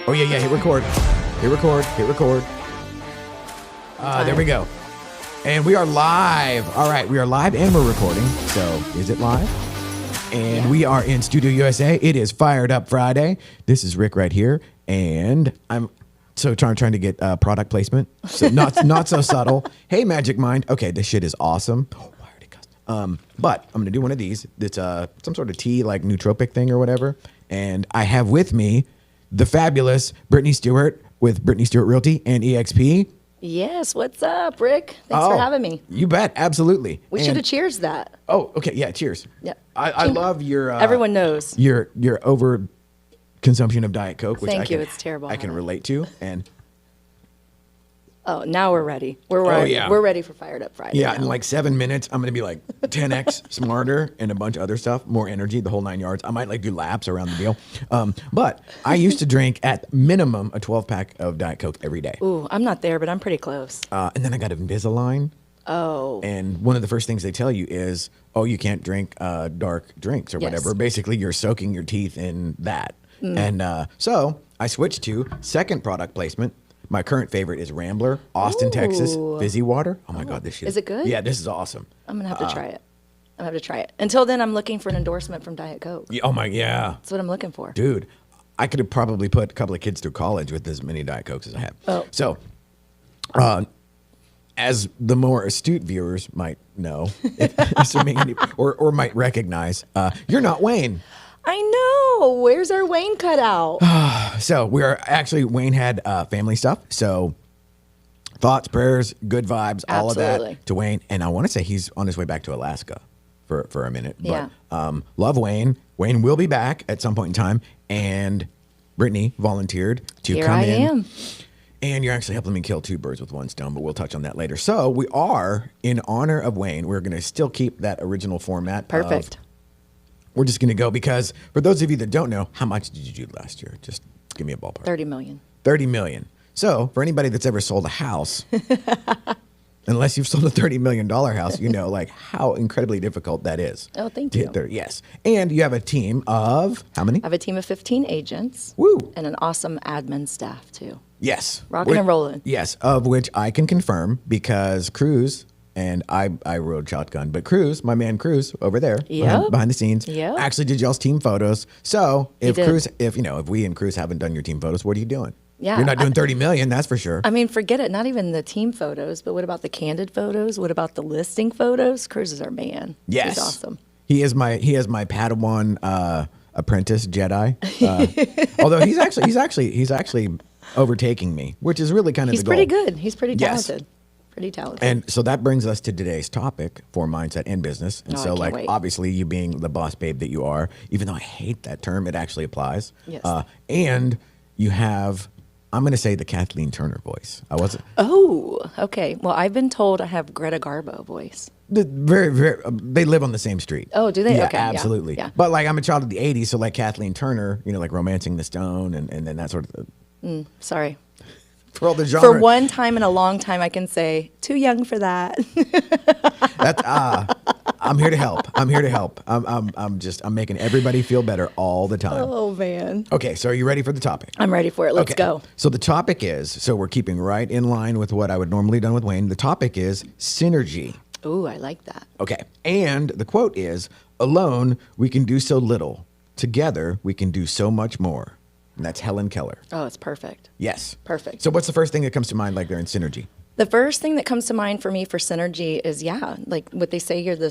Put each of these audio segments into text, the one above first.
Oh, yeah, hit record. Hit record. There we go. And we are live. All right, we are live and we're recording. So, is it live? And we are in Studio USA. It is Fired Up Friday. This is Rick right here. And I'm so trying to get product placement. So not so subtle. Hey, Magic Mind. Okay, this shit is awesome. Oh, I already custom. But I'm going to do one of these. It's some sort of tea, like nootropic thing or whatever. And I have with me the fabulous Brittany Stewart with Brittany Stewart Realty and EXP. Yes, what's up, Rick? Thanks for having me. You bet, absolutely. We should have cheers that. Oh, okay, yeah, cheers. Yeah, I love your. Everyone knows your over consumption of Diet Coke, which it's terrible. I can relate to, and now we're ready. We're ready for Fired Up Friday. yeah, now. in like 7 minutes, I'm gonna be like 10x smarter and a bunch of other stuff, more energy, the whole 9 yards. I might like do laps around the deal, but I used to drink at minimum a 12-pack of Diet Coke every day. Ooh, I'm not there, but I'm pretty close. And then I got Invisalign. Oh. And one of the first things they tell you is, you can't drink dark drinks or whatever. Basically, you're soaking your teeth in that. And so I switched to second product placement. My current favorite is Rambler, Austin, Texas, fizzy water. Oh, my God, this shit. Is it good? Yeah, this is awesome. I'm going to have to try it. Until then, I'm looking for an endorsement from Diet Coke. Oh, my, yeah. That's what I'm looking for. Dude, I could have probably put a couple of kids through college with as many Diet Cokes as I have. Oh. So, as the more astute viewers might know, or might recognize, you're not Wayne. I know. Where's our Wayne cutout? So Wayne had family stuff. So thoughts, prayers, good vibes, all of that to Wayne. And I want to say he's on his way back to Alaska for a minute. But love Wayne. Wayne will be back at some point in time. And Brittany volunteered to come in. Here I am. And you're actually helping me kill two birds with one stone, but we'll touch on that later. So we are, in honor of Wayne, we're going to still keep that original format. Perfect. We're just going to go because for those of you that don't know, how much did you do last year? Just give me a ballpark. 30 million. 30 million. So for anybody that's ever sold a house, unless you've sold a $30 million house, you know like how incredibly difficult that is. Oh, thank you. Yes. And you have a team of how many? I have a team of 15 agents. Woo. And an awesome admin staff too. Yes. Rocking and rolling. Yes. Of which I can confirm because Cruz, and I rode shotgun, but Cruz, my man Cruz over there behind the scenes, actually did y'all's team photos. So if we and Cruz haven't done your team photos, what are you doing? Yeah, you're not doing 30 million, that's for sure. I mean, forget it. Not even the team photos, but what about the candid photos? What about the listing photos? Cruz is our man. Yes, he's awesome. He is my Padawan apprentice Jedi. Although he's actually overtaking me, which is really kind of the goal. He's pretty good. He's pretty talented. Yes. Pretty talented. And so that brings us to today's topic for mindset and business. And obviously you being the boss babe that you are, even though I hate that term, it actually applies. Yes. And you have, I'm going to say the Kathleen Turner voice. I wasn't. Oh, okay. Well, I've been told I have Greta Garbo voice. Very, very, they live on the same street. Oh, do they? Yeah, okay. Absolutely. Yeah. But like I'm a child of the 80s, so like Kathleen Turner, like Romancing the Stone and then that sort of. Sorry. For all the genre. For one time in a long time, I can say, too young for that. I'm here to help. I'm making everybody feel better all the time. Oh, man. Okay, so are you ready for the topic? I'm ready for it. Let's go. So the topic is, so we're keeping right in line with what I would normally done with Wayne. The topic is synergy. Ooh, I like that. Okay, and the quote is, alone we can do so little. Together we can do so much more. And that's Helen Keller. Oh, it's perfect. Yes. Perfect. So what's the first thing that comes to mind like they're in synergy? The first thing that comes to mind for me for synergy is, like what they say, you're the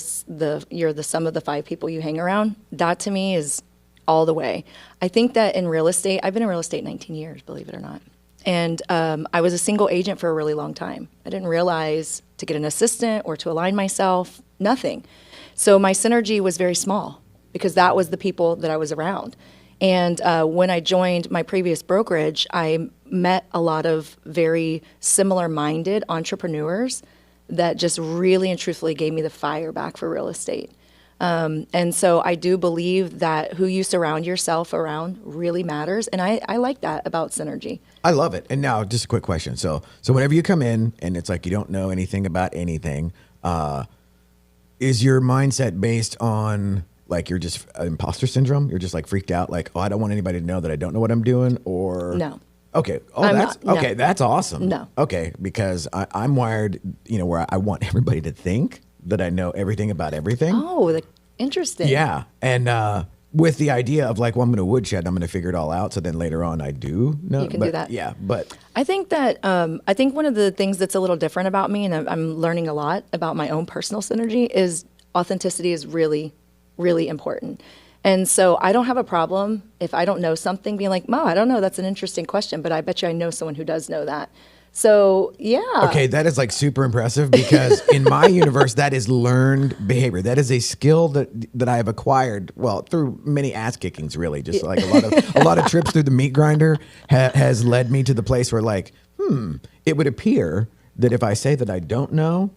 sum of the 5 people you hang around. That to me is all the way. I think that in real estate, I've been in real estate 19 years, believe it or not. And I was a single agent for a really long time. I didn't realize to get an assistant or to align myself, nothing. So my synergy was very small because that was the people that I was around. And when I joined my previous brokerage, I met a lot of very similar-minded entrepreneurs that just really and truthfully gave me the fire back for real estate. And so I do believe that who you surround yourself around really matters. And I like that about synergy. I love it. And now just a quick question. So whenever you come in and it's like you don't know anything about anything, is your mindset based on like you're just imposter syndrome? You're just like freaked out, like, oh, I don't want anybody to know that I don't know what I'm doing, or No. Okay. Oh, I'm that's not, no. okay. That's awesome. No. Okay, because I'm wired, where I want everybody to think that I know everything about everything. Oh, interesting. Yeah, and with the idea of like, well, I'm going to woodshed, I'm going to figure it all out. So then later on, I do know. You can do that. Yeah, but I think that I think one of the things that's a little different about me, and I'm learning a lot about my own personal synergy, is authenticity is really, really important. And so I don't have a problem if I don't know something being like, Mo, I don't know, that's an interesting question, but I bet you I know someone who does know that. So, yeah. Okay, that is like super impressive, because in my universe, that is learned behavior. That is a skill that I have acquired, well, through many ass kickings, really. Just like a lot of trips through the meat grinder has led me to the place where like, it would appear that if I say that I don't know,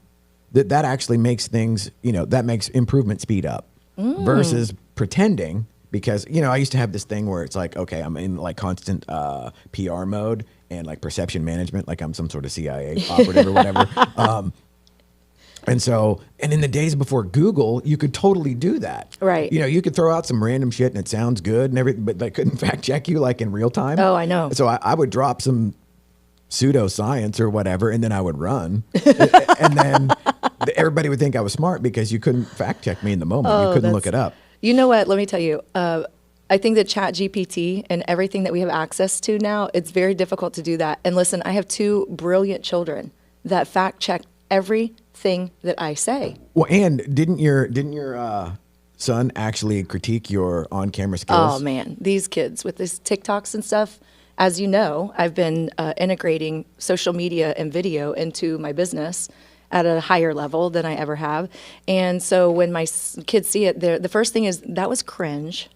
that actually makes things, that makes improvement speed up versus pretending. Because, I used to have this thing where it's like, okay, I'm in like constant PR mode and like perception management, like I'm some sort of CIA operative or whatever. And in the days before Google, you could totally do that. Right. You could throw out some random shit and it sounds good and everything, but they couldn't fact check you like in real time. Oh, I know. So I would drop some pseudoscience or whatever, and then I would run. And then everybody would think I was smart because you couldn't fact check me in the moment. You couldn't look it up. You know what? Let me tell you. I think that ChatGPT and everything that we have access to now, it's very difficult to do that. And listen, I have two brilliant children that fact check everything that I say. Well, and didn't your son actually critique your on-camera skills? Oh man, these kids with these TikToks and stuff. As you know, I've been integrating social media and video into my business at a higher level than I ever have. And so when my kids see it, the first thing is, that was cringe.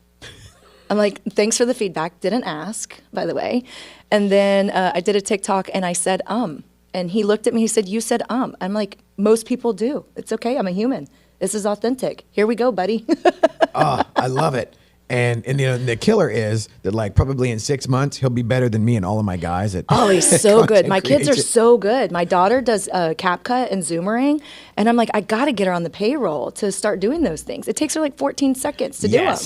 I'm like, thanks for the feedback. Didn't ask, by the way. And then I did a TikTok and I said, And he looked at me, he said, you said, I'm like, most people do. It's okay, I'm a human. This is authentic. Here we go, buddy. Oh, I love it. And the killer is that like probably in 6 months, he'll be better than me and all of my guys at Oh, he's so good. My kids are creation. so good. My daughter does CapCut and Zoomerang, and I'm like, I got to get her on the payroll to start doing those things. It takes her like 14 seconds to do them.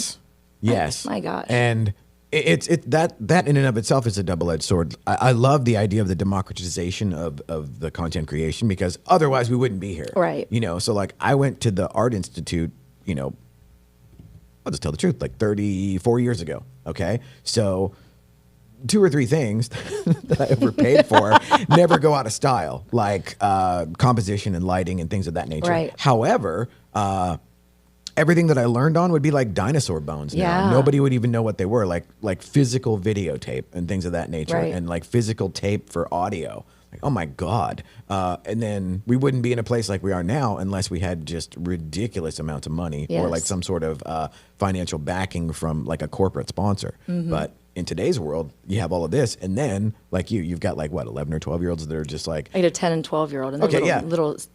Yes. My gosh. And it's that in and of itself is a double-edged sword. I love the idea of the democratization of the content creation, because otherwise we wouldn't be here. Right. So like I went to the Art Institute, I'll just tell the truth, like 34 years ago. Okay. So 2 or 3 things that I overpaid for never go out of style, like composition and lighting and things of that nature. Right. However, everything that I learned on would be like dinosaur bones now. Yeah. Nobody would even know what they were, like physical videotape and things of that nature, Right. and like physical tape for audio. Like, oh my God. And then we wouldn't be in a place like we are now unless we had just ridiculous amounts of money or Yes. like some sort of financial backing from like a corporate sponsor. Mm-hmm. But in today's world, you have all of this. And then like you've got like what, 11 or 12-year-olds that are just like, I had a 10 and 12-year-old, and they're Okay,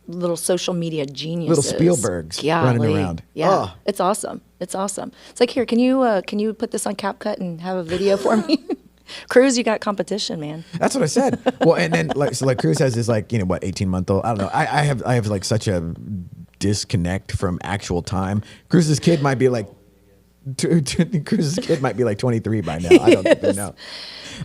little social media geniuses. Little Spielbergs running around. Yeah, Oh. It's awesome. It's awesome. It's like, here, can you put this on CapCut and have a video for me? Cruz, you got competition, man. that's what I said. Well, and then like Cruz has this like, 18-month-old. I don't know. I have like such a disconnect from actual time. Cruz's kid might be like, Cruz's kid might be like 23 by now. I don't even know.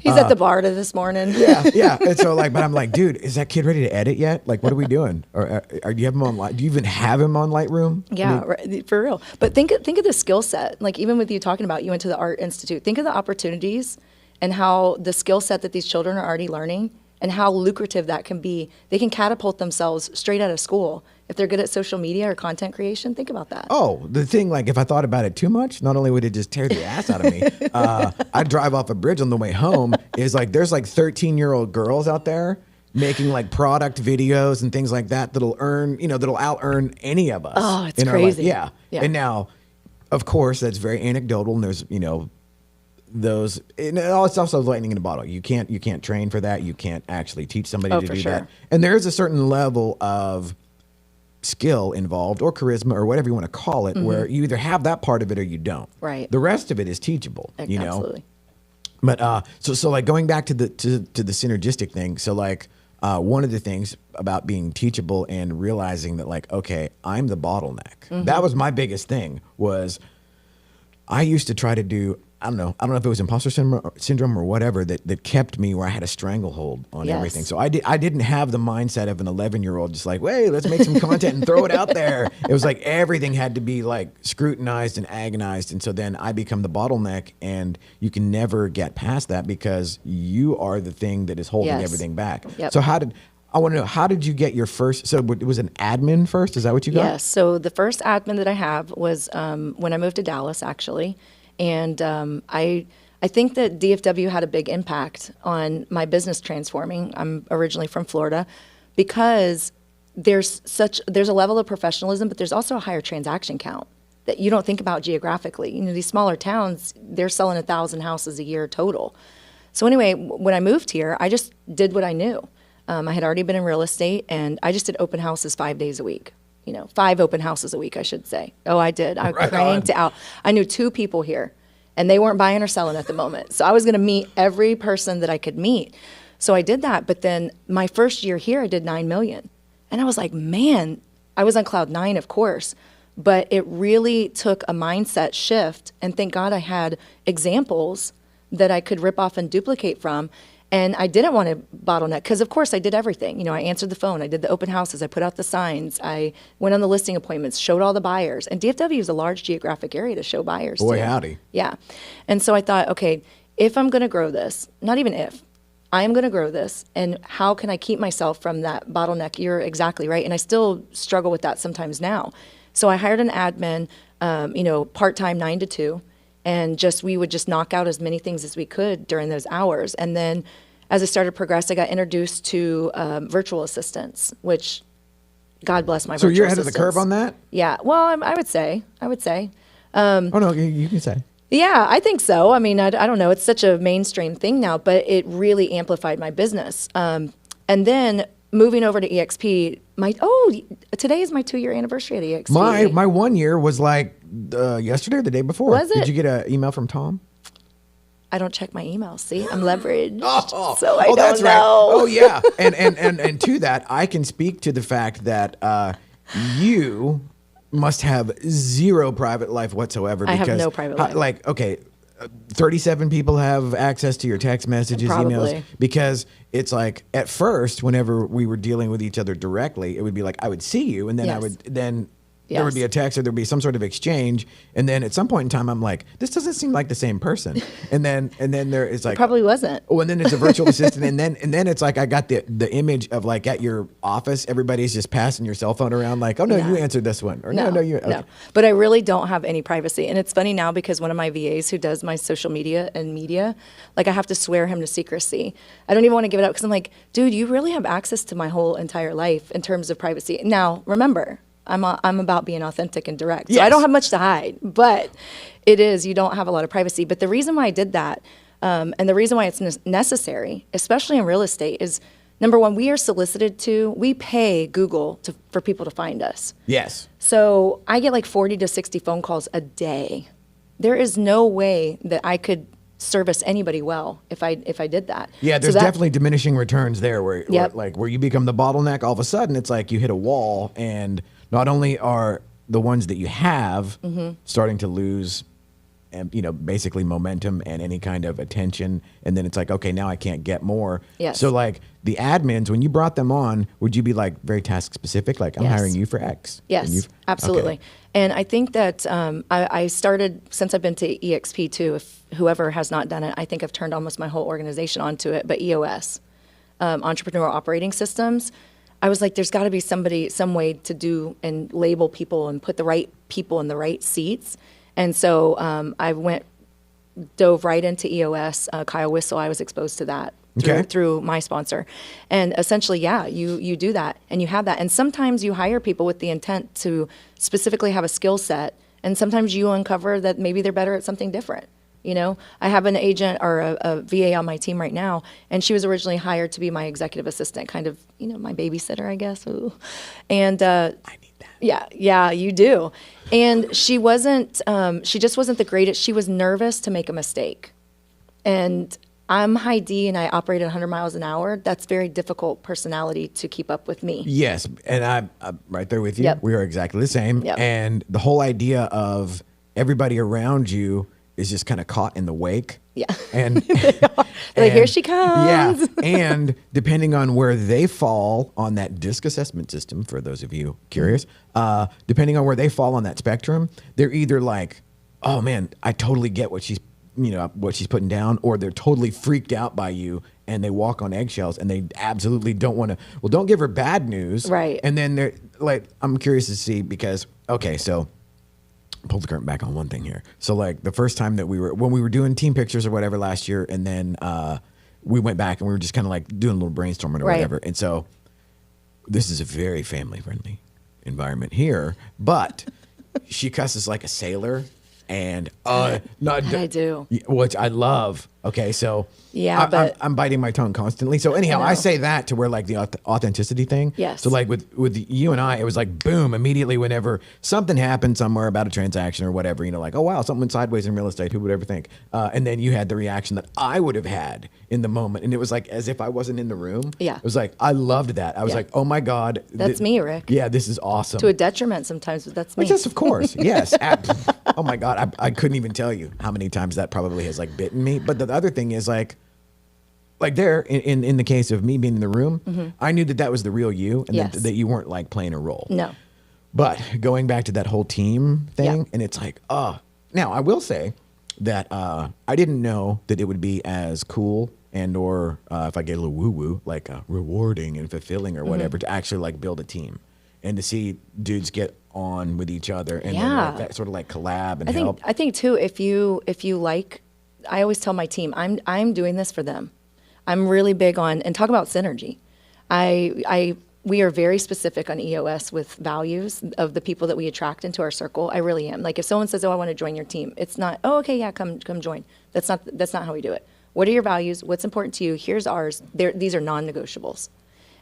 He's at the bar this morning. Yeah. And so like, but I'm like, dude, is that kid ready to edit yet? Like, what are we doing? Or do you have him on Light? Do you even have him on Lightroom? Yeah, right, for real. But think of the skill set. Like, even with you talking about you went to the Art Institute, think of the opportunities and how the skill set that these children are already learning and how lucrative that can be. They can catapult themselves straight out of school. If they're good at social media or content creation, think about that. Oh, the thing, like, if I thought about it too much, not only would it just tear the ass out of me, I'd drive off a bridge on the way home. Is like, there's like 13-year-old girls out there making like product videos and things like that that'll out earn any of us. Oh, it's in our life. crazy. Yeah. And now, of course, that's very anecdotal, and there's, those, and it's also lightning in a bottle. You can't train for that. You can't actually teach somebody to for do sure. that. And there is a certain level of skill involved, or charisma, or whatever you want to call it, where you either have that part of it or you don't. Right. The rest of it is teachable. Absolutely. But so like going back to the synergistic thing. So like one of the things about being teachable and realizing that like, okay, I'm the bottleneck. That was my biggest thing, was I used to try to do, I don't know if it was imposter syndrome or whatever that kept me where I had a stranglehold on Yes. everything. So I didn't have the mindset of an 11-year-old just like, wait, let's make some content and throw it out there. It was like everything had to be like scrutinized and agonized. And so then I become the bottleneck, and you can never get past that because you are the thing that is holding Yes. everything back. Yep. So I want to know, how did you get your first, so it was an admin first? Is that what you got? Yes. So the first admin that I have was when I moved to Dallas, actually. And I think that DFW had a big impact on my business transforming. I'm originally from Florida, because there's a level of professionalism, but there's also a higher transaction count that you don't think about geographically. You know, these smaller towns, they're selling 1,000 houses a year total. So anyway, when I moved here, I just did what I knew. I had already been in real estate, and I just did open houses 5 days a week. 5 open houses a week, I should say. Oh, I did. I Right cranked on. out. I knew 2 people here, and they weren't buying or selling at the moment. So I was going to meet every person that I could meet. So I did that. But then my first year here, I did 9 million. And I was like, man, I was on cloud 9, of course. But it really took a mindset shift. And thank God I had examples that I could rip off and duplicate from. And I didn't want to bottleneck because, of course, I did everything. I answered the phone. I did the open houses. I put out the signs. I went on the listing appointments, showed all the buyers. And DFW is a large geographic area to show buyers. Boy, too. howdy. Yeah. And so I thought, okay, if I'm going to grow this, not even if, I am going to grow this, and how can I keep myself from that bottleneck? You're exactly right. And I still struggle with that sometimes now. So I hired an admin, part-time 9 to 2. And we would just knock out as many things as we could during those hours. And then as I started to progress, I got introduced to virtual assistants, which God bless my So virtual you're ahead of the assistants. curve on that? Yeah. Well, I would say. Oh, no, you can say. Yeah, I think so. I mean, I don't know. It's such a mainstream thing now, but it really amplified my business. And then moving over to EXP, today is my 2-year anniversary at EXP. My 1 year was like yesterday or the day before. Was it? Did you get an email from Tom? I don't check my emails. See, I'm leveraged. Oh, so I don't that's know. right. Oh, yeah. And to that, I can speak to the fact that you must have zero private life whatsoever. I have because, no private life. Like, okay, 37 people have access to your text messages, Probably. emails, because it's like at first, whenever we were dealing with each other directly, it would be like I would see you, and then Yes. there would be a text or there'd be some sort of exchange, and then at some point in time, I'm like, this doesn't seem like the same person, and then there is like Probably wasn't. Oh, and then it's a virtual assistant, and then it's like I got the image of like at your office, everybody's just passing your cell phone around, like, oh no, No. you answered this one, or no, you. Okay. No. But I really don't have any privacy. And it's funny now because one of my VAs who does my social media and media, like I have to swear him to secrecy. I don't even want to give it up because I'm like, dude, you really have access to my whole entire life in terms of privacy. Now, remember, I'm about being authentic and direct. So Yes. I don't have much to hide, but you don't have a lot of privacy. But the reason why I did that, and the reason why it's necessary, especially in real estate, is number one, we pay Google for people to find us. Yes. So I get like 40 to 60 phone calls a day. There is no way that I could service anybody well if I did that. Yeah, there's So that- definitely diminishing returns there where Yep. where you become the bottleneck, all of a sudden it's like you hit a wall, and not only are the ones that you have Mm-hmm. starting to lose and basically momentum and any kind of attention, and then it's like, okay, now I can't get more. Yes. So like the admins, when you brought them on, would you be like very task specific, like I'm Yes. hiring you for X? Yes, and absolutely. Okay. And I think that I started, since I've been to EXP too, if whoever has not done it, I think I've turned almost my whole organization onto it, but EOS, Entrepreneurial Operating Systems, I was like, there's got to be some way to do and label people and put the right people in the right seats. And so I dove right into EOS. Kyle Whistle, I was exposed to that through my sponsor. And essentially, yeah, you do that and you have that. And sometimes you hire people with the intent to specifically have a skill set. And sometimes you uncover that maybe they're better at something different. I have an agent or a VA on my team right now, and she was originally hired to be my executive assistant, kind of, my babysitter, I guess. Ooh. And I need that. yeah, you do. And she just wasn't the greatest. She was nervous to make a mistake. And I'm high D and I operate at 100 miles an hour. That's very difficult personality to keep up with me. Yes, and I'm right there with you. Yep. We are exactly the same. Yep. And the whole idea of everybody around you is just kind of caught in the wake. Yeah. And like, here she comes. Yeah. And depending on where they fall on that DISC assessment system, for those of you curious, depending on where they fall on that spectrum, they're either like, oh man, I totally get what she's putting down, or they're totally freaked out by you and they walk on eggshells and they absolutely don't want to, well, don't give her bad news. Right. And then they're like, I'm curious to see because, okay, so pull the curtain back on one thing here. So like the first time that when we were doing team pictures or whatever last year, and then we went back and we were just kind of like doing a little brainstorming or whatever. And so this is a very family friendly environment here, but she cusses like a sailor. And I do, which I love. Okay, so yeah, I'm biting my tongue constantly. So anyhow, I say that to where like the authenticity thing. Yes. So like with you and I, it was like boom, immediately whenever something happened somewhere about a transaction or whatever, like, oh wow, something went sideways in real estate. Who would ever think? And then you had the reaction that I would have had in the moment, and it was like as if I wasn't in the room. Yeah. It was like I loved that. I was like, oh my god, that's me, Rick. Yeah, this is awesome. To a detriment sometimes, but that's me. Yes, of course. Yes. Oh my god, I couldn't even tell you how many times that probably has like bitten me. But the other thing is like there in the case of me being in the room, I knew that was the real you, and that you weren't like playing a role. No. But going back to that whole team thing, and it's like, now I will say that I didn't know that it would be as cool and or if I get a little woo woo, like rewarding and fulfilling or whatever to actually like build a team and to see dudes get on with each other and then, like, that sort of like collab and help. I think too, if you like, I always tell my team, I'm doing this for them. I'm really big on, and talk about synergy. We are very specific on EOS with values of the people that we attract into our circle. I really am. Like if someone says, "Oh, I want to join your team," it's not, "Oh, okay, yeah, come join." That's not how we do it. What are your values? What's important to you? Here's ours. These are non-negotiables.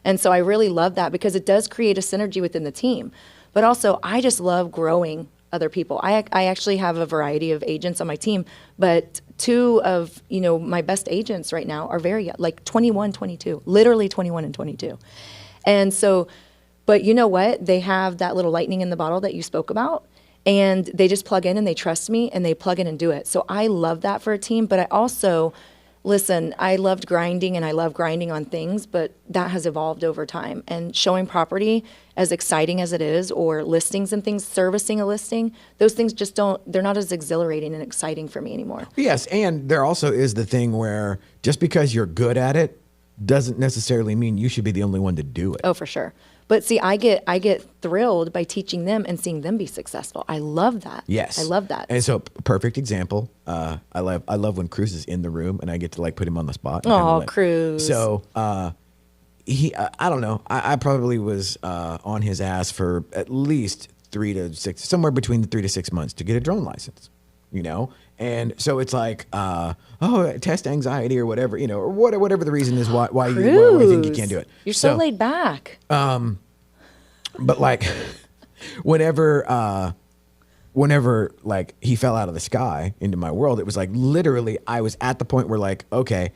And so I really love that because it does create a synergy within the team. But also, I just love growing other people. I actually have a variety of agents on my team, but two of my best agents right now are very young, like 21, 22, literally 21 and 22. And so, but you know what? They have that little lightning in the bottle that you spoke about, and they just plug in and they trust me and they plug in and do it. So I love that for a team, but I also, listen, I loved grinding and I love grinding on things, but that has evolved over time. And showing property, as exciting as it is, or listings and things, servicing a listing, those things just they're not as exhilarating and exciting for me anymore. Yes, and there also is the thing where just because you're good at it doesn't necessarily mean you should be the only one to do it. Oh, for sure. But see, I get thrilled by teaching them and seeing them be successful. I love that. Yes, I love that. And so, perfect example. I love when Cruz is in the room and I get to like put him on the spot. Oh, Cruz. So he, I don't know. I probably was on his ass for at least 3 to 6, somewhere between 3 to 6 months to get a drone license. And so it's like, test anxiety or whatever, or whatever the reason is why you think you can't do it. You're so laid back. But like, whenever like he fell out of the sky into my world, it was like literally I was at the point where like, okay,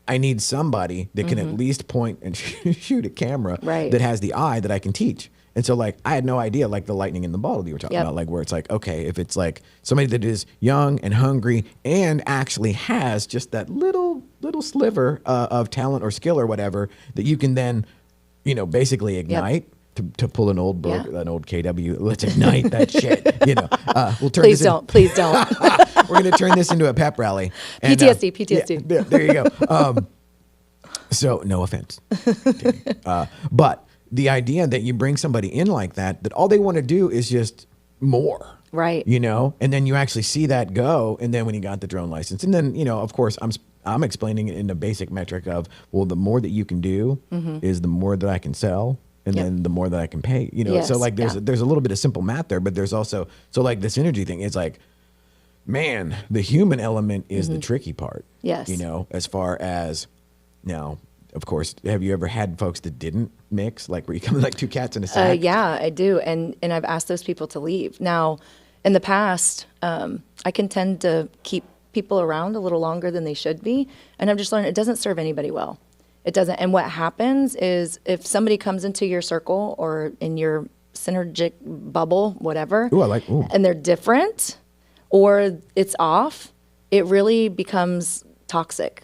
I need somebody that can at least point and shoot a camera that has the eye that I can teach. And so like I had no idea like the lightning in the bottle that you were talking about, like where it's like, okay, if it's like somebody that is young and hungry and actually has just that little sliver of talent or skill or whatever that you can then, basically ignite. To pull an old KW, let's ignite that shit. We'll turn. Please don't. We're going to turn this into a pep rally. And, PTSD. Yeah, there you go. So no offense, but the idea that you bring somebody in like that all they want to do is just more. Right. And then you actually see that go. And then when you got the drone license, and then, of course, I'm explaining it in a basic metric of, well, the more that you can do is the more that I can sell. And then the more that I can pay, so like there's a little bit of simple math there, but there's also, so like the synergy thing, it's like, man, the human element is the tricky part. Yes. As far as now, of course, have you ever had folks that didn't mix, like where you come like two cats in a sack? Yeah, I do. And I've asked those people to leave. Now, in the past, I can tend to keep people around a little longer than they should be. And I've just learned it doesn't serve anybody well. It doesn't. And what happens is if somebody comes into your circle or in your synergic bubble, whatever, Ooh, I like, ooh. and they're different, or it's off, it really becomes toxic.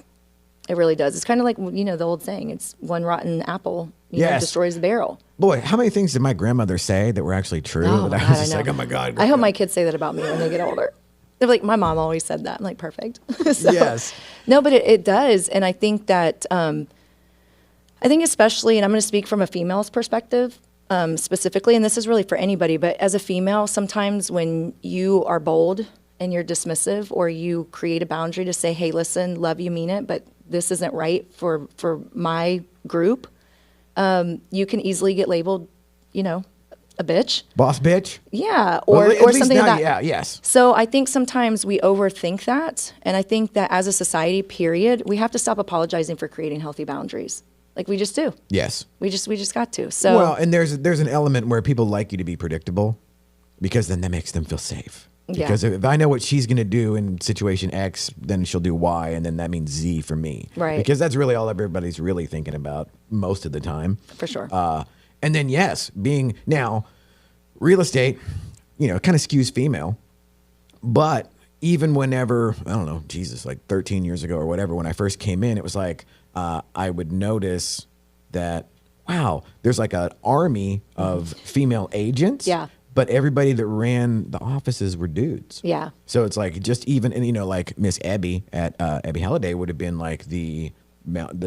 It really does. It's kind of like, the old saying, it's one rotten apple, destroys the barrel. Boy, how many things did my grandmother say that were actually true? Oh, that I God, was just I know. like, oh my God. I hope my kids say that about me when they get older. They're like, my mom always said that. I'm like, perfect. So, Yes. No, but it does. And I think that, I think especially, and I'm going to speak from a female's perspective specifically, and this is really for anybody, but as a female, sometimes when you are bold and you're dismissive, or you create a boundary to say, hey, listen, love you, mean it, but this isn't right for my group, you can easily get labeled, a bitch. Boss bitch? Yeah, Well, or something like that. Yeah, yes. So I think sometimes we overthink that, and I think that as a society, period, we have to stop apologizing for creating healthy boundaries. Like we just do. Yes. We just got to. So Well, and there's an element where people like you to be predictable, because then that makes them feel safe. Yeah. Because if I know what she's going to do in situation X, then she'll do Y, and then that means Z for me. Right. Because that's really all everybody's really thinking about most of the time. For sure. And then, yes, being now real estate, kind of skews female. But even whenever, I don't know, Jesus, like 13 years ago or whatever, when I first came in, it was like I would notice that, wow, there's like an army of female agents. Yeah. But everybody that ran the offices were dudes. Yeah. So it's like just even, and like Miss Abby at Abby Halliday would have been like the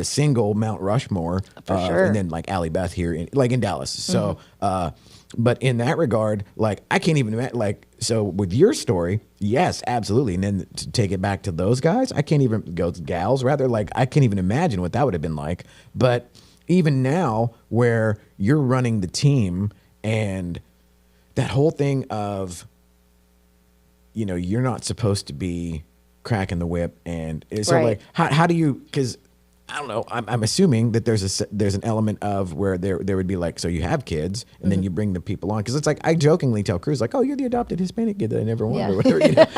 single Mount Rushmore. For sure. And then like Allie Beth here, in Dallas. So, but in that regard, like I can't even imagine, like, so with your story, yes, absolutely. And then to take it back to those guys, I can't even go to gals rather, like I can't even imagine what that would have been like. But even now where you're running the team and that whole thing of, you're not supposed to be cracking the whip, and so Right. like, how do you? Because I don't know. I'm assuming that there's an element of where there would be like, so you have kids, and then you bring the people on, because it's like I jokingly tell Cruz like, oh, you're the adopted Hispanic kid that I never wanted, Yeah. or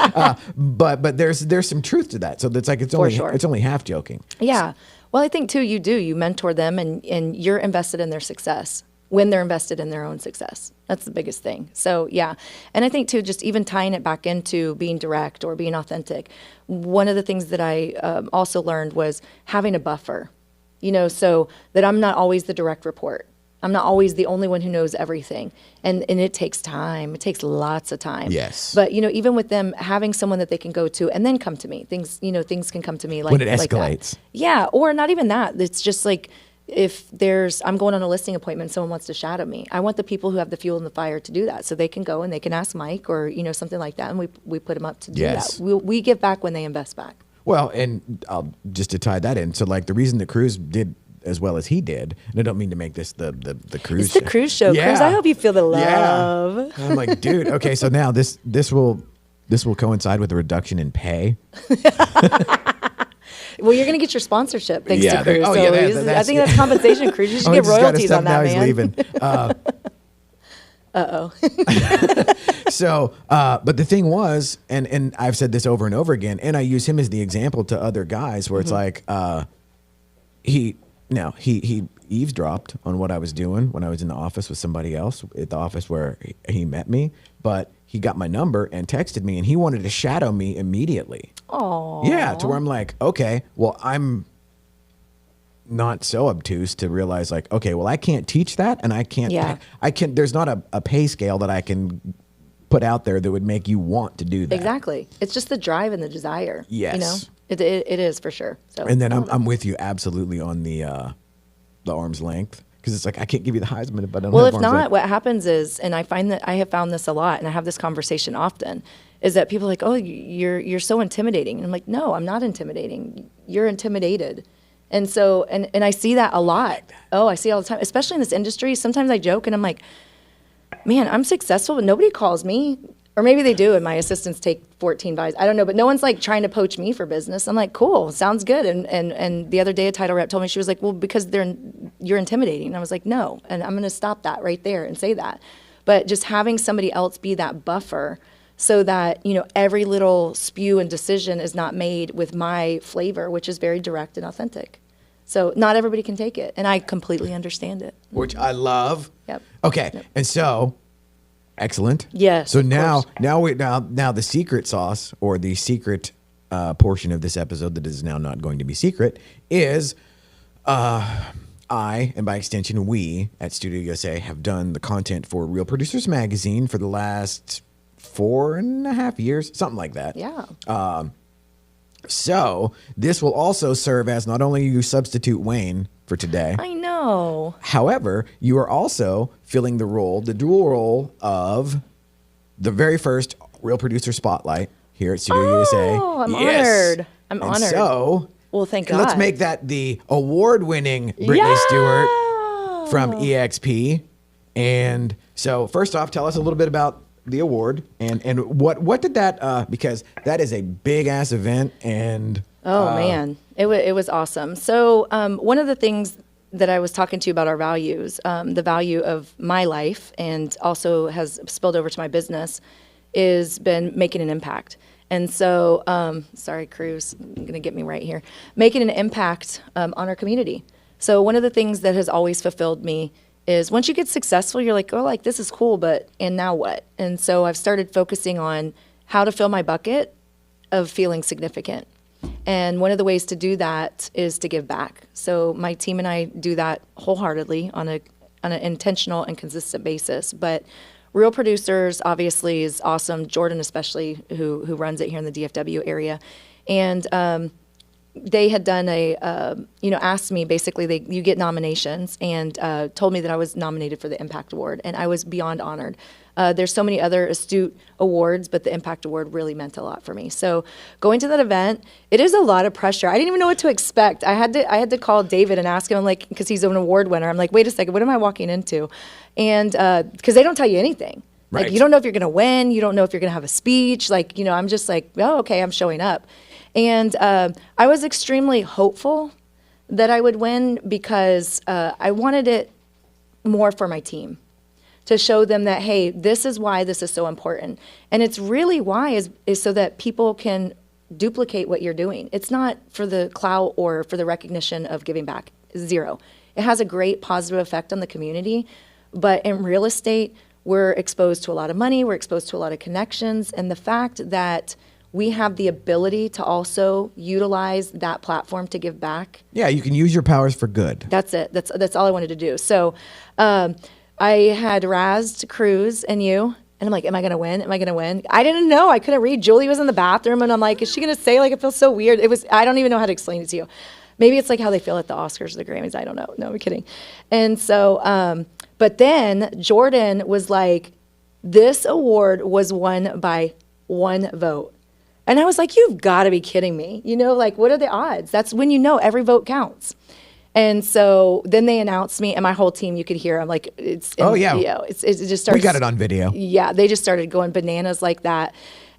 whatever. But there's some truth to that. So it's like it's only half joking. Yeah. Well, I think too, you mentor them, and you're invested in their success when they're invested in their own success. That's the biggest thing. So yeah. And I think too, just even tying it back into being direct or being authentic, one of the things that I also learned was having a buffer, so that I'm not always the direct report. I'm not always the only one who knows everything. And it takes time. It takes lots of time. Yes. But, even with them, having someone that they can go to and then come to me, things can come to me like When it like that. escalates. Yeah. Or not even that. It's just like, if I'm going on a listing appointment, someone wants to shadow me, I want the people who have the fuel and the fire to do that. So they can go and they can ask Mike or, something like that. And we put them up to do Yes. that. We give back when they invest back. Well, and just to tie that in, so like the reason that Cruz did as well as he did, and I don't mean to make this the Cruz It's the Cruz show. Yeah. Cruz, I hope you feel the love. Yeah. I'm like, dude, okay, so now this will coincide with a reduction in pay. Well, you're going to get your sponsorship thanks Yeah, to Cruz. oh, So yeah, I think that's compensation, Cruz. You should get royalties on that, man. Now he's leaving. So, but the thing was, and I've said this over and over again, and I use him as the example to other guys where it's like, he eavesdropped on what I was doing when I was in the office with somebody else at the office where he met me, but he got my number and texted me, and he wanted to shadow me immediately. Oh. Yeah, to where I'm like, okay, well, I'm not so obtuse to realize like, okay, well, I can't teach that, and I can't. Yeah. There's not a pay scale that I can put out there that would make you want to do that. Exactly. It's just the drive and the desire. Yes. It is for sure. So. And then I'm with you absolutely on the arm's length, because it's like I can't give you the Heisman if I don't. Well, have if arm's not, length. what happens is, and I find that I have found this a lot, and I have this conversation often, is that people are like, oh, you're so intimidating. And I'm like, no, I'm not intimidating. You're intimidated. And so, and I see that a lot. Oh, I see it all the time, especially in this industry. Sometimes I joke and I'm like, man, I'm successful, but nobody calls me. Or maybe they do, and my assistants take 14 buys. I don't know, but no one's like trying to poach me for business. I'm like, cool, sounds good. And the other day, a title rep told me, she was like, well, because you're intimidating. And I was like, no, and I'm going to stop that right there and say that. But just having somebody else be that buffer, so that every little spew and decision is not made with my flavor, which is very direct and authentic. So not everybody can take it, and I completely understand it. Which I love. Yep. Okay, Yep. and so Excellent. Yes. So of now, course. now the secret sauce, or the secret portion of this episode that is now not going to be secret, is I, and by extension we at Studio USA, have done the content for Real Producers magazine for the last 4.5 years, something like that. Yeah. So this will also serve as not only you substitute Wayne for today. I know. However, you are also filling the dual role of the very first Real Producer Spotlight here at Studio USA. Oh, I'm honored. I'm And honored. So, Well, thank let's God. make that the award-winning Brittany Yeah! Stewart from EXP. And so, first off, tell us a little bit about the award and what did that because that is a big ass event and Oh man, it was awesome. So one of the things that I was talking to you about our values, the value of my life, and also has spilled over to my business, is been making an impact. And so, sorry, Cruz, you're gonna get me right here. Making an impact on our community. So one of the things that has always fulfilled me is once you get successful, you're like, oh, like this is cool, but and now what? And so I've started focusing on how to fill my bucket of feeling significant. And one of the ways to do that is to give back. So my team and I do that wholeheartedly on an intentional and consistent basis. But Real Producers obviously is awesome. Jordan especially, who runs it here in the DFW area, and they had done asked me basically, you get nominations, and told me that I was nominated for the Impact Award, and I was beyond honored. There's so many other astute awards, but the Impact Award really meant a lot for me. So going to that event, it is a lot of pressure. I didn't even know what to expect. I had to call David and ask him, I'm like, because he's an award winner. I'm like, wait a second, what am I walking into? And because they don't tell you anything. Right. Like, you don't know if you're going to win. You don't know if you're going to have a speech. Like, I'm just like, oh, okay, I'm showing up. And I was extremely hopeful that I would win because I wanted it more for my team, to show them that, hey, this is why this is so important. And it's really why is so that people can duplicate what you're doing. It's not for the clout or for the recognition of giving back. Zero. It has a great positive effect on the community. But in real estate, we're exposed to a lot of money. We're exposed to a lot of connections. And the fact that we have the ability to also utilize that platform to give back. yeah, you can use your powers for good. That's it. That's all I wanted to do. So I had razzed Cruz and you, and I'm like, am I going to win? Am I going to win? I didn't know. I couldn't read. Julie was in the bathroom, and I'm like, is she going to say, like, it feels so weird? I don't even know how to explain it to you. Maybe it's like how they feel at the Oscars or the Grammys. I don't know. No, I'm kidding. And so, but then Jordan was like, this award was won by one vote. And I was like, you've got to be kidding me. Like, what are the odds? That's when every vote counts. And so then they announced me, and my whole team, you could hear, I'm like, it just started. We got it on video. Yeah, they just started going bananas like that.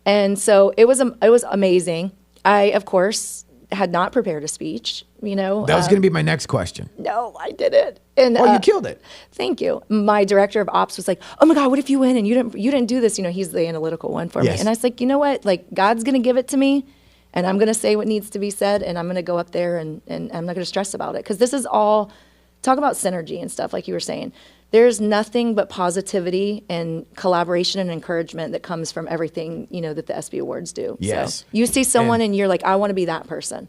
And so it was amazing. I, of course, had not prepared a speech, That was going to be my next question. No, I didn't. And Oh, you killed it. Thank you. My director of ops was like, "Oh my God, what if you win and you didn't do this?" He's the analytical one for me. Yes. And I was like, you know what? Like, God's gonna give it to me, and I'm gonna say what needs to be said, and I'm gonna go up there and I'm not gonna stress about it, because this is all talk about synergy and stuff, like you were saying. There's nothing but positivity and collaboration and encouragement that comes from everything that the SB Awards do. Yes. So you see someone and you're like, I want to be that person.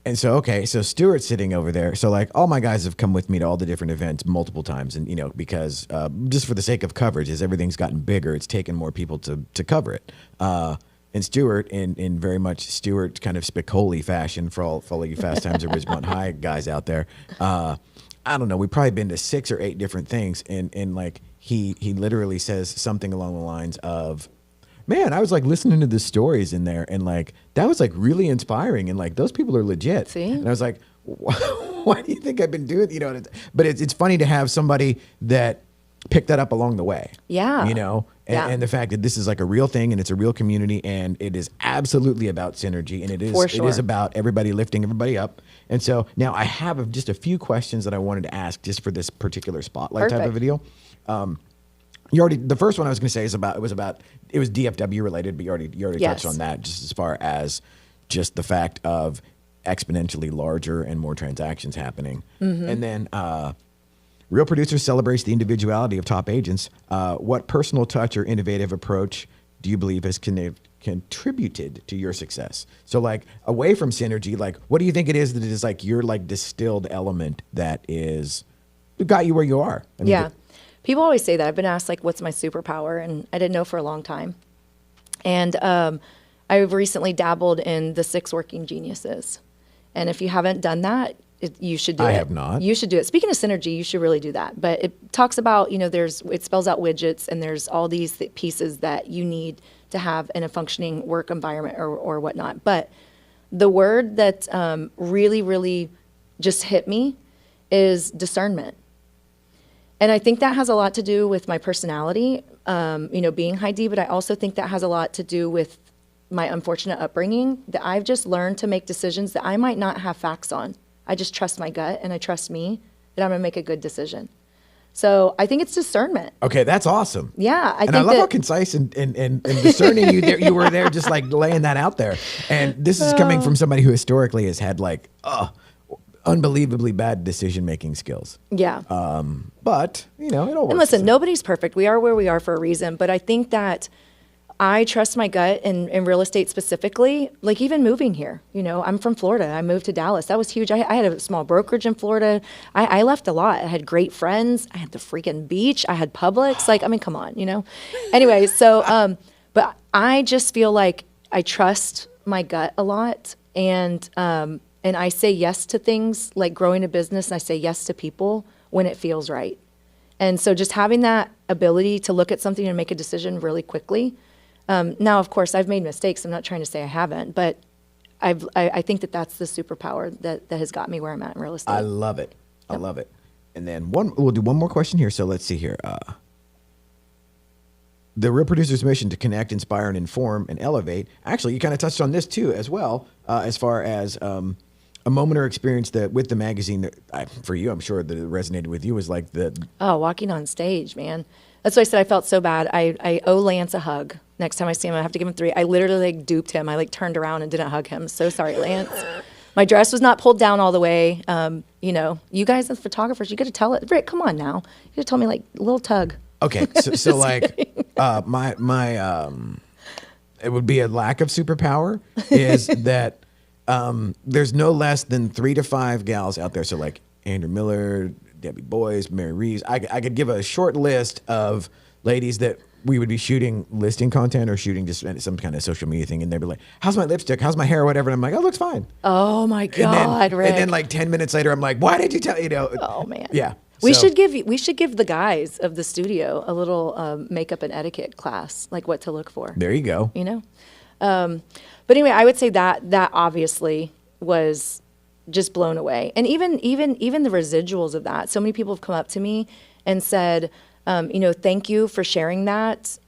And so, okay, so Stuart's sitting over there. So, like, all my guys have come with me to all the different events multiple times. And, because just for the sake of coverage, as everything's gotten bigger, it's taken more people to cover it. And Stuart, in very much Stuart kind of Spicoli fashion, for all of you Fast Times at Ridgemont High guys out there, I don't know, we've probably been to 6 or 8 different things. And like, he literally says something along the lines of, man, I was like listening to the stories in there, and like that was like really inspiring, and like those people are legit. See? And I was like, why do you think I've been doing? But it's funny to have somebody that picked that up along the way. Yeah. And the fact that this is like a real thing, and it's a real community, and it is absolutely about synergy, and it is about everybody lifting everybody up. And so now I have just a few questions that I wanted to ask just for this particular spotlight type of video. The first one I was going to say it was DFW related, but you already Yes. touched on that, just as far as just the fact of exponentially larger and more transactions happening. Mm-hmm. And then Real Producers celebrates the individuality of top agents. What personal touch or innovative approach do you believe has contributed to your success? So like away from synergy, like what do you think it is that is like your like distilled element that is got you where you are? I mean, Yeah. People always say that. I've been asked like, what's my superpower? And I didn't know for a long time. And I've recently dabbled in the 6 working geniuses. And if you haven't done that, you should do it. I have not. You should do it. Speaking of synergy, you should really do that. But it talks about, it spells out widgets, and there's all these pieces that you need to have in a functioning work environment or whatnot. But the word that really, really just hit me is discernment. And I think that has a lot to do with my personality, being high D, but I also think that has a lot to do with my unfortunate upbringing, that I've just learned to make decisions that I might not have facts on. I just trust my gut and I trust me that I'm gonna make a good decision. So I think it's discernment. Okay, that's awesome. Yeah, I love how concise and discerning you were there, just like laying that out there. And this is coming from somebody who historically has had like unbelievably bad decision-making skills. Yeah. But, it all works. And listen, nobody's perfect. We are where we are for a reason. But I think that I trust my gut in real estate specifically, like even moving here. I'm from Florida. I moved to Dallas. That was huge. I had a small brokerage in Florida. I left a lot. I had great friends. I had the freaking beach. I had Publix. Come on, Anyway, so, but I just feel like I trust my gut a lot. And I say yes to things like growing a business, and I say yes to people when it feels right. And so just having that ability to look at something and make a decision really quickly. Now, of course, I've made mistakes. I'm not trying to say I haven't, but I think that's the superpower that has got me where I'm at in real estate. I love it. I love it. And then we'll do one more question here. So let's see here. The Real Producers' mission to connect, inspire, and inform and elevate. Actually, you kind of touched on this too, as well, as far as a moment or experience that with the magazine that for you, I'm sure that it resonated with you was like walking on stage, man. That's why I said I felt so bad. I owe Lance a hug. Next time I see him, I have to give him 3. I literally duped him. I turned around and didn't hug him. So sorry, Lance. My dress was not pulled down all the way. You guys as photographers, you got to tell it. Rick, come on now. You got to tell me a little tug. Okay, so like my it would be a lack of superpower is that there's no less than 3 to 5 gals out there. So like Andrew Miller, Debbie Boyes, Mary Reeves. I could give a short list of ladies that we would be shooting listing content or shooting just some kind of social media thing, and they'd be like, "How's my lipstick? How's my hair? Whatever." And I'm like, "Oh, it looks fine." Oh my God, Rick. And then like 10 minutes later, I'm like, "Why did you tell?" Oh man. Yeah. We should give the guys of the studio a little makeup and etiquette class, like what to look for. There you go. But anyway, I would say that obviously was just blown away, and even the residuals of that. So many people have come up to me and said, thank you for sharing that.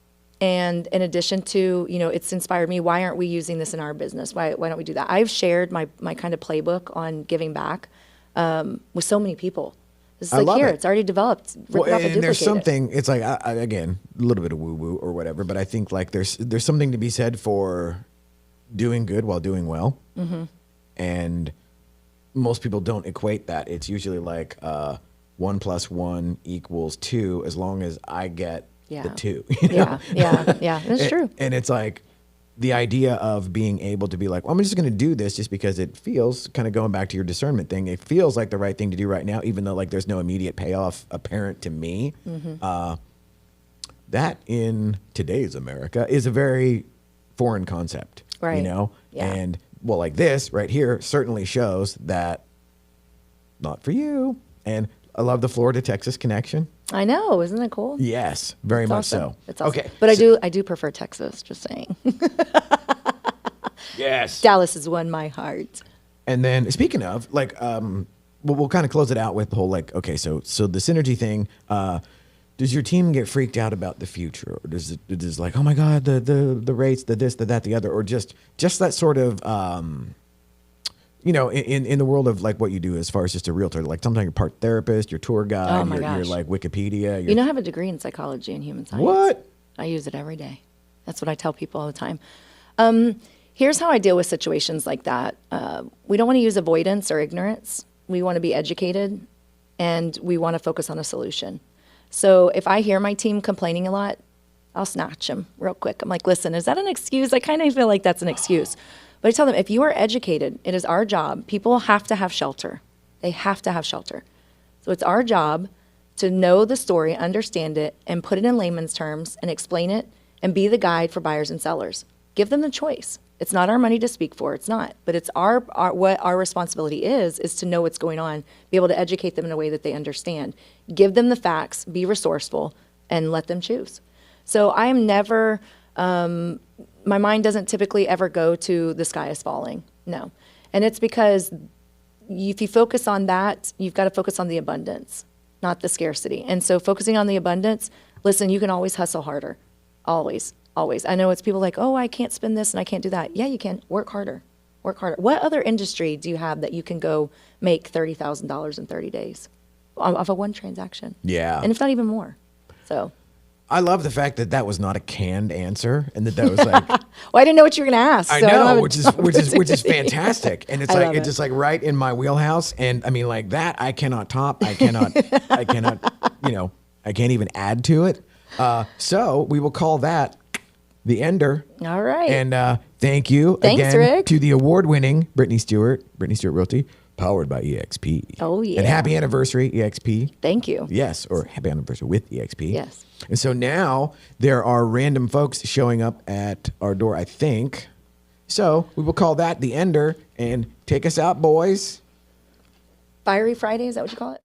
And in addition to, it's inspired me. Why aren't we using this in our business? Why don't we do that? I've shared my kind of playbook on giving back with so many people. It's like, here, it's already developed. Rip it off and duplicate there's something, it. it's like, again, a little bit of woo-woo or whatever, but I think like there's something to be said for doing good while doing well. Mm-hmm. And most people don't equate that. It's usually like 1 + 1 = 2 as long as I get the 2. Yeah. That's true. And it's like the idea of being able to be like, well, I'm just going to do this just because it feels, kind of going back to your discernment thing, it feels like the right thing to do right now, even though like there's no immediate payoff apparent to me. Mm-hmm. That in today's America is a very foreign concept, right? Yeah. And well, like this right here certainly shows that not for you. And I love the Florida Texas connection. I know, isn't that cool? Yes, very much awesome. so. It's awesome. Okay, but I do prefer Texas. Just saying. Yes, Dallas has won my heart. And then speaking of like, we'll kind of close it out with the whole like, okay, so the synergy thing. Does your team get freaked out about the future, or does it like, oh my God, the rates, the this, the that, the other, or just that sort of in the world of like what you do as far as just a realtor, like sometimes you're part therapist, you're tour guide, you're like Wikipedia. I have a degree in psychology and human science. What? I use it every day. That's what I tell people all the time. Here's how I deal with situations like that. We don't want to use avoidance or ignorance. We want to be educated. and we want to focus on a solution. So if I hear my team complaining a lot, I'll snatch them real quick. I'm like, listen, is that an excuse? I kind of feel like that's an excuse. But I tell them, if you are educated, it is our job. People have to have shelter. They have to have shelter. So it's our job to know the story, understand it, and put it in layman's terms and explain it and be the guide for buyers and sellers. Give them the choice. It's not our money to speak for. It's not. But it's what our responsibility is to know what's going on, be able to educate them in a way that they understand. Give them the facts, be resourceful, and let them choose. So I am never, my mind doesn't typically ever go to the sky is falling. No. And it's because if you focus on that, you've got to focus on the abundance, not the scarcity. And so focusing on the abundance, listen, you can always hustle harder. Always, always. I know it's people like, oh, I can't spend this and I can't do that. Yeah, you can. Work harder. Work harder. What other industry do you have that you can go make $30,000 in 30 days off of one transaction? Yeah. And if not even more. So I love the fact that that was not a canned answer, and that was like, well, I didn't know what you were going to ask. I So know, don't which have is fantastic, and it's I like love it's it. just like right in my wheelhouse, and I mean like that I cannot top, I cannot, I can't even add to it. So we will call that the ender. All right. And thank you Thanks, again Rick. to the award-winning Brittany Stewart Realty, powered by EXP. Oh, yeah. And happy anniversary, EXP. Thank you. Yes, or happy anniversary with EXP. Yes. And so now there are random folks showing up at our door, I think. So we will call that the ender, and take us out, boys. Fiery Friday, is that what you call it?